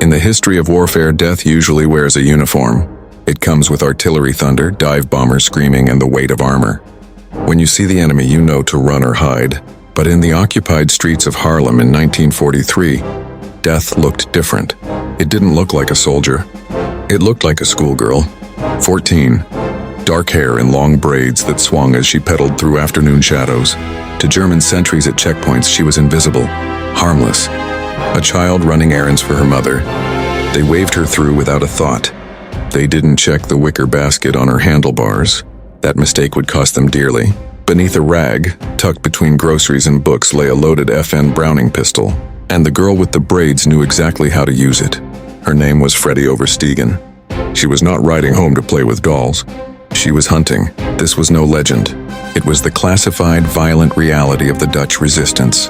In the history of warfare, death usually wears a uniform. It comes with artillery thunder, dive bombers screaming, and the weight of armor. When you see the enemy, you know to run or hide. But in the occupied streets of Haarlem in 1943, death looked different. It didn't look like a soldier. It looked like a schoolgirl, 14. Dark hair in long braids that swung as she pedaled through afternoon shadows. To German sentries at checkpoints, she was invisible, harmless. A child running errands for her mother. They waved her through without a thought. They didn't check the wicker basket on her handlebars. That mistake would cost them dearly. Beneath a rag, tucked between groceries and books, lay a loaded FN Browning pistol, and the girl with the braids knew exactly how to use it. Her name was Freddy Oversteegen. She was not riding home to play with dolls. She was hunting. This was no legend. It was the classified, violent reality of the Dutch resistance.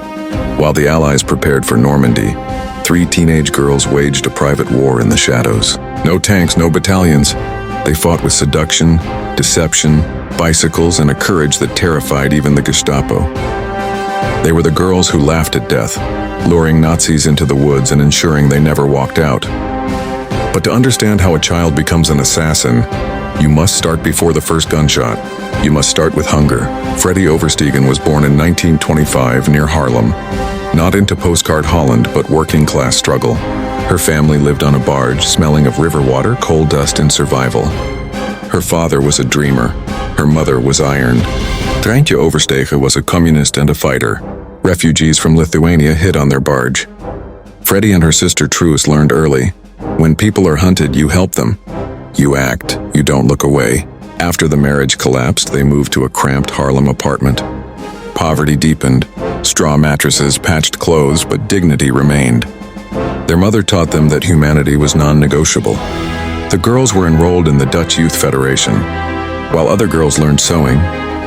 While the Allies prepared for Normandy, 3 teenage girls waged a private war in the shadows. No tanks, no battalions. They fought with seduction, deception, bicycles, and a courage that terrified even the Gestapo. They were the girls who laughed at death, luring Nazis into the woods and ensuring they never walked out. But to understand how a child becomes an assassin, you must start before the first gunshot. You must start with hunger. Freddy Oversteegen was born in 1925 near Haarlem, not into postcard Holland, but working-class struggle. Her family lived on a barge, smelling of river water, coal dust, and survival. Her father was a dreamer. Her mother was iron. Truus Oversteegen was a communist and a fighter. Refugees from Lithuania hid on their barge. Freddy and her sister Truus learned early. When people are hunted, you help them. You act, you don't look away. After the marriage collapsed, they moved to a cramped Haarlem apartment. Poverty deepened, straw mattresses, patched clothes, but dignity remained. Their mother taught them that humanity was non-negotiable. The girls were enrolled in the Dutch Youth Federation. While other girls learned sewing,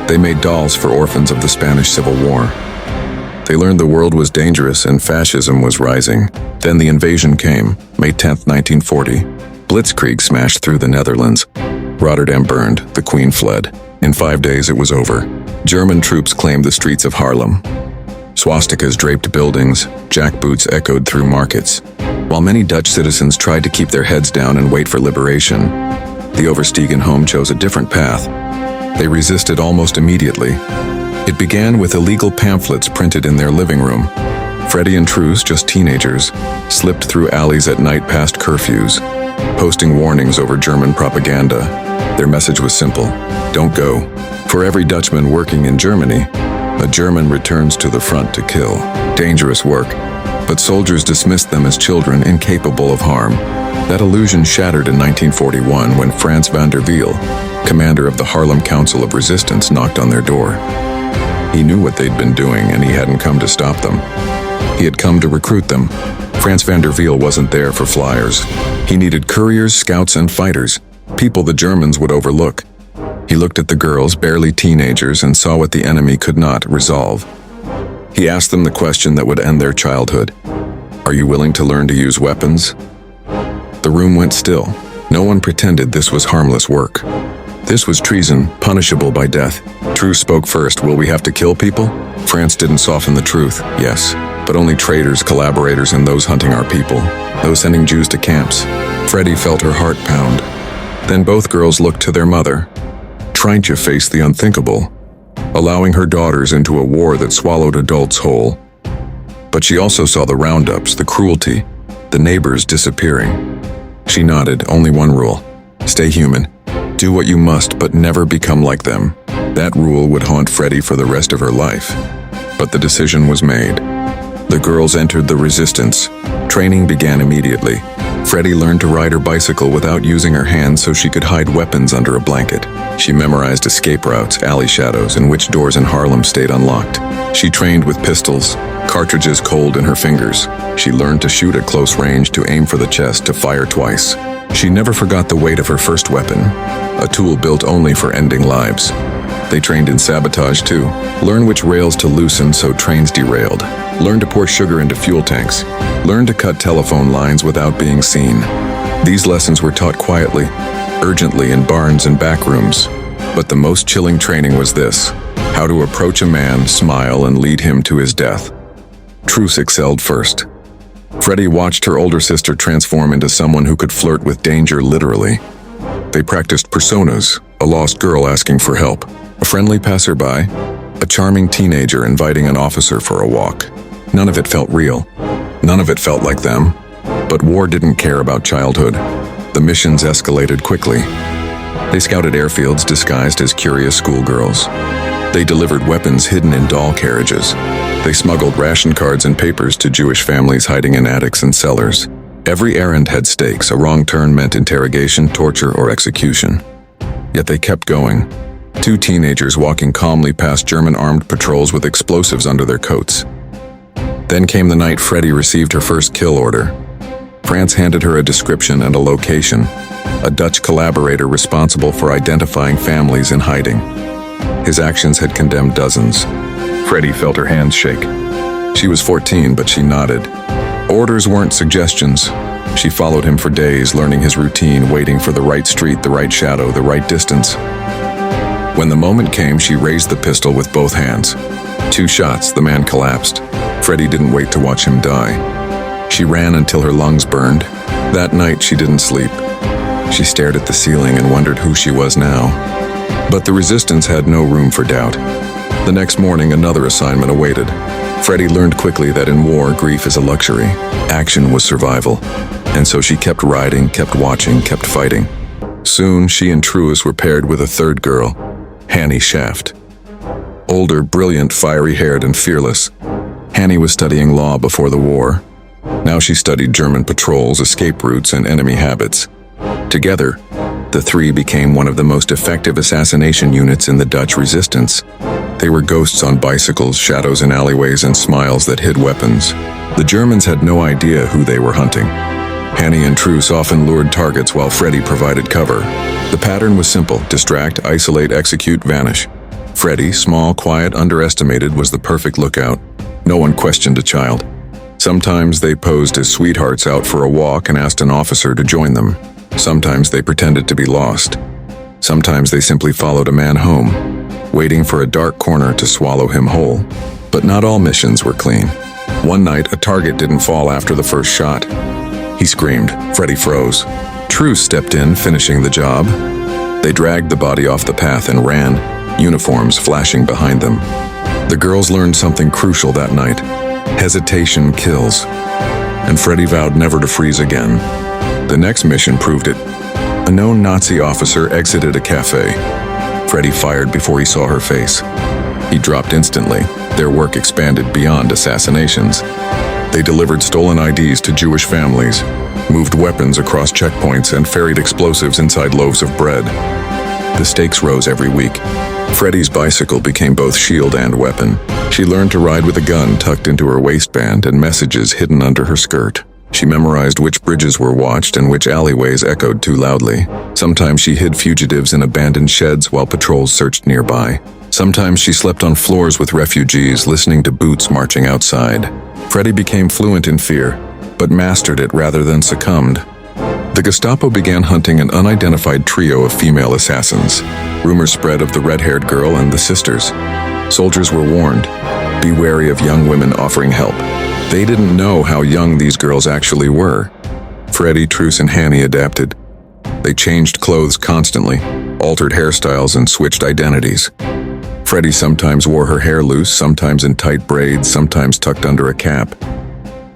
they made dolls for orphans of the Spanish Civil War. They learned the world was dangerous and fascism was rising. Then the invasion came, May 10, 1940. Blitzkrieg smashed through the Netherlands. Rotterdam burned, the Queen fled. In 5 days it was over. German troops claimed the streets of Haarlem. Swastikas draped buildings, jackboots echoed through markets. While many Dutch citizens tried to keep their heads down and wait for liberation, the Oversteegen home chose a different path. They resisted almost immediately. It began with illegal pamphlets printed in their living room. Freddy and Truus, just teenagers, slipped through alleys at night past curfews, posting warnings over German propaganda. Their message was simple: don't go. For every Dutchman working in Germany, a German returns to the front to kill. Dangerous work, but soldiers dismissed them as children incapable of harm. That illusion shattered in 1941 when Frans van der Wiel, commander of the Haarlem Council of Resistance, knocked on their door. He knew what they'd been doing, and he hadn't come to stop them. He had come to recruit them. Frans van der Wiel wasn't there for flyers. He needed couriers, scouts, and fighters, people the Germans would overlook. He looked at the girls, barely teenagers, and saw what the enemy could not resolve. He asked them the question that would end their childhood. Are you willing to learn to use weapons? The room went still. No one pretended this was harmless work. This was treason, punishable by death. Truus spoke first. Will we have to kill people? France didn't soften the truth. Yes, but only traitors, collaborators, and those hunting our people. Those sending Jews to camps. Freddy felt her heart pound. Then both girls looked to their mother. Truus faced the unthinkable, allowing her daughters into a war that swallowed adults whole. But she also saw the roundups, the cruelty, the neighbors disappearing. She nodded. Only one rule: stay human. Do what you must, but never become like them. That rule would haunt Freddy for the rest of her life. But the decision was made. The girls entered the resistance. Training began immediately. Freddy learned to ride her bicycle without using her hands so she could hide weapons under a blanket. She memorized escape routes, alley shadows, and which doors in Haarlem stayed unlocked. She trained with pistols, cartridges cold in her fingers. She learned to shoot at close range, to aim for the chest, to fire twice. She never forgot the weight of her first weapon, a tool built only for ending lives. They trained in sabotage too. Learn which rails to loosen so trains derailed. Learn to pour sugar into fuel tanks. Learn to cut telephone lines without being seen. These lessons were taught quietly, urgently in barns and back rooms. But the most chilling training was this: how to approach a man, smile, and lead him to his death. Truus excelled first. Freddy watched her older sister transform into someone who could flirt with danger literally. They practiced personas, a lost girl asking for help, a friendly passerby, a charming teenager inviting an officer for a walk. None of it felt real. None of it felt like them. But war didn't care about childhood. The missions escalated quickly. They scouted airfields disguised as curious schoolgirls. They delivered weapons hidden in doll carriages. They smuggled ration cards and papers to Jewish families hiding in attics and cellars. Every errand had stakes. A wrong turn meant interrogation, torture, or execution. Yet they kept going. Two teenagers walking calmly past German armed patrols with explosives under their coats. Then came the night Freddy received her first kill order. France handed her a description and a location, a Dutch collaborator responsible for identifying families in hiding. His actions had condemned dozens. Freddy felt her hands shake. She was 14, but she nodded. Orders weren't suggestions. She followed him for days, learning his routine, waiting for the right street, the right shadow, the right distance. When the moment came, she raised the pistol with both hands. 2 shots, the man collapsed. Freddy didn't wait to watch him die. She ran until her lungs burned. That night, she didn't sleep. She stared at the ceiling and wondered who she was now. But the resistance had no room for doubt. The next morning, another assignment awaited. Freddy learned quickly that in war, grief is a luxury. Action was survival. And so she kept riding, kept watching, kept fighting. Soon, she and Truus were paired with a third girl, Hannie Schaft. Older, brilliant, fiery-haired, and fearless. Hannie was studying law before the war. Now she studied German patrols, escape routes, and enemy habits. Together, the three became one of the most effective assassination units in the Dutch resistance. They were ghosts on bicycles, shadows in alleyways, and smiles that hid weapons. The Germans had no idea who they were hunting. Hannie and Truus often lured targets while Freddy provided cover. The pattern was simple: distract, isolate, execute, vanish. Freddy, small, quiet, underestimated, was the perfect lookout. No one questioned a child. Sometimes they posed as sweethearts out for a walk and asked an officer to join them. Sometimes they pretended to be lost. Sometimes they simply followed a man home, waiting for a dark corner to swallow him whole. But not all missions were clean. One night, a target didn't fall after the first shot. He screamed. Freddy froze. Truus stepped in, finishing the job. They dragged the body off the path and ran, uniforms flashing behind them. The girls learned something crucial that night. Hesitation kills. And Freddy vowed never to freeze again. The next mission proved it. A known Nazi officer exited a cafe. Freddy fired before he saw her face. He dropped instantly. Their work expanded beyond assassinations. They delivered stolen IDs to Jewish families, moved weapons across checkpoints, and ferried explosives inside loaves of bread. The stakes rose every week. Freddy's bicycle became both shield and weapon. She learned to ride with a gun tucked into her waistband and messages hidden under her skirt. She memorized which bridges were watched and which alleyways echoed too loudly. Sometimes she hid fugitives in abandoned sheds while patrols searched nearby. Sometimes she slept on floors with refugees, listening to boots marching outside. Freddy became fluent in fear, but mastered it rather than succumbed. The Gestapo began hunting an unidentified trio of female assassins. Rumors spread of the red-haired girl and the sisters. Soldiers were warned, be wary of young women offering help. They didn't know how young these girls actually were. Freddy, Truus, and Hannie adapted. They changed clothes constantly, altered hairstyles, and switched identities. Freddy sometimes wore her hair loose, sometimes in tight braids, sometimes tucked under a cap.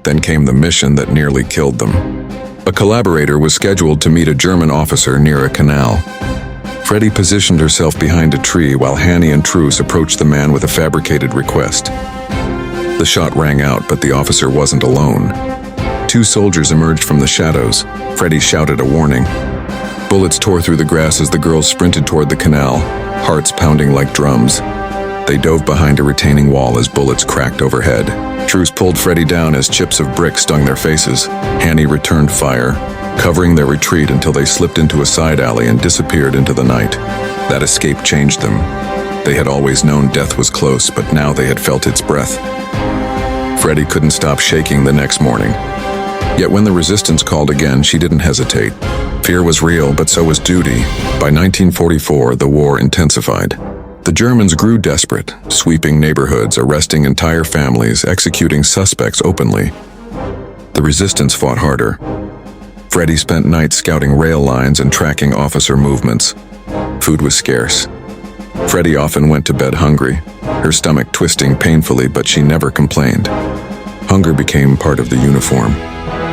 Then came the mission that nearly killed them. A collaborator was scheduled to meet a German officer near a canal. Freddy positioned herself behind a tree while Hannie and Truus approached the man with a fabricated request. The shot rang out, but the officer wasn't alone. 2 soldiers emerged from the shadows. Freddy shouted a warning. Bullets tore through the grass as the girls sprinted toward the canal, hearts pounding like drums. They dove behind a retaining wall as bullets cracked overhead. Truus pulled Freddy down as chips of brick stung their faces. Hannie returned fire, covering their retreat until they slipped into a side alley and disappeared into the night. That escape changed them. They had always known death was close, but now they had felt its breath. Freddy couldn't stop shaking the next morning. Yet when the resistance called again, she didn't hesitate. Fear was real, but so was duty. By 1944, the war intensified. The Germans grew desperate, sweeping neighborhoods, arresting entire families, executing suspects openly. The resistance fought harder. Freddy spent nights scouting rail lines and tracking officer movements. Food was scarce. Freddy often went to bed hungry, her stomach twisting painfully, but she never complained. Hunger became part of the uniform.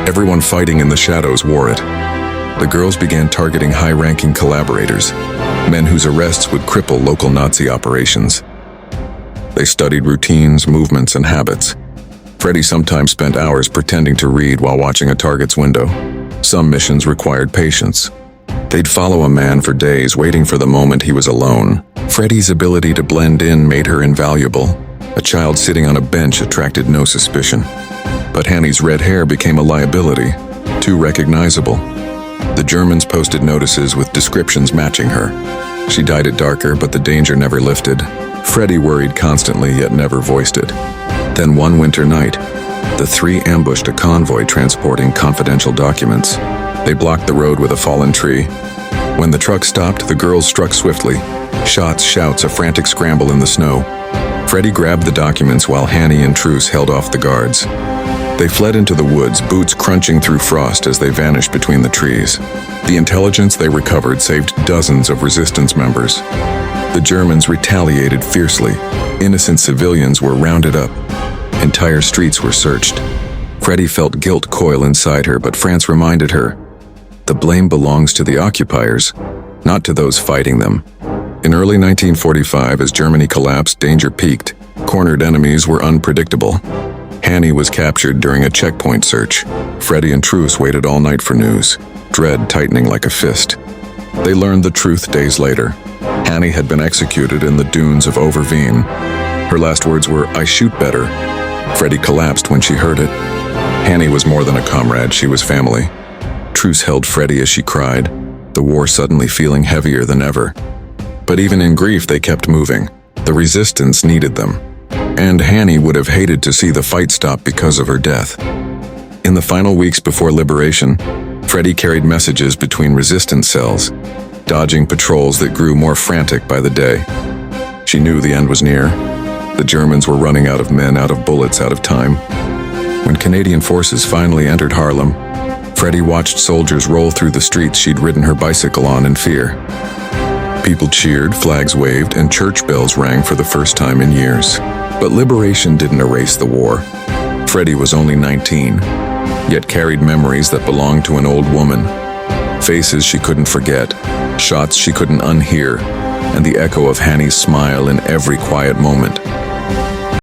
Everyone fighting in the shadows wore it. The girls began targeting high-ranking collaborators, men whose arrests would cripple local Nazi operations. They studied routines, movements, and habits. Freddy sometimes spent hours pretending to read while watching a target's window. Some missions required patience. They'd follow a man for days, waiting for the moment he was alone. Freddy's ability to blend in made her invaluable. A child sitting on a bench attracted no suspicion. But Hannie's red hair became a liability, too recognizable. The Germans posted notices with descriptions matching her. She dyed it darker, but the danger never lifted. Freddy worried constantly, yet never voiced it. Then one winter night, the three ambushed a convoy transporting confidential documents. They blocked the road with a fallen tree. When the truck stopped, the girls struck swiftly. Shots, shouts, a frantic scramble in the snow. Freddy grabbed the documents while Hannie and Truus held off the guards. They fled into the woods, boots crunching through frost as they vanished between the trees. The intelligence they recovered saved dozens of resistance members. The Germans retaliated fiercely. Innocent civilians were rounded up. Entire streets were searched. Freddy felt guilt coil inside her, but France reminded her, the blame belongs to the occupiers, not to those fighting them. In early 1945, as Germany collapsed, danger peaked. Cornered enemies were unpredictable. Hannie was captured during a checkpoint search. Freddy and Truus waited all night for news, dread tightening like a fist. They learned the truth days later. Hannie had been executed in the dunes of Overveen. Her last words were, "I shoot better." Freddy collapsed when she heard it. Hannie was more than a comrade, she was family. Truus held Freddy as she cried, the war suddenly feeling heavier than ever. But even in grief, they kept moving. The resistance needed them. And Hannie would have hated to see the fight stop because of her death. In the final weeks before liberation, Freddy carried messages between resistance cells, dodging patrols that grew more frantic by the day. She knew the end was near. The Germans were running out of men, out of bullets, out of time. When Canadian forces finally entered Haarlem, Freddy watched soldiers roll through the streets she'd ridden her bicycle on in fear. People cheered, flags waved, and church bells rang for the first time in years. But liberation didn't erase the war. Freddy was only 19, yet carried memories that belonged to an old woman. Faces she couldn't forget, shots she couldn't unhear, and the echo of Hannie's smile in every quiet moment.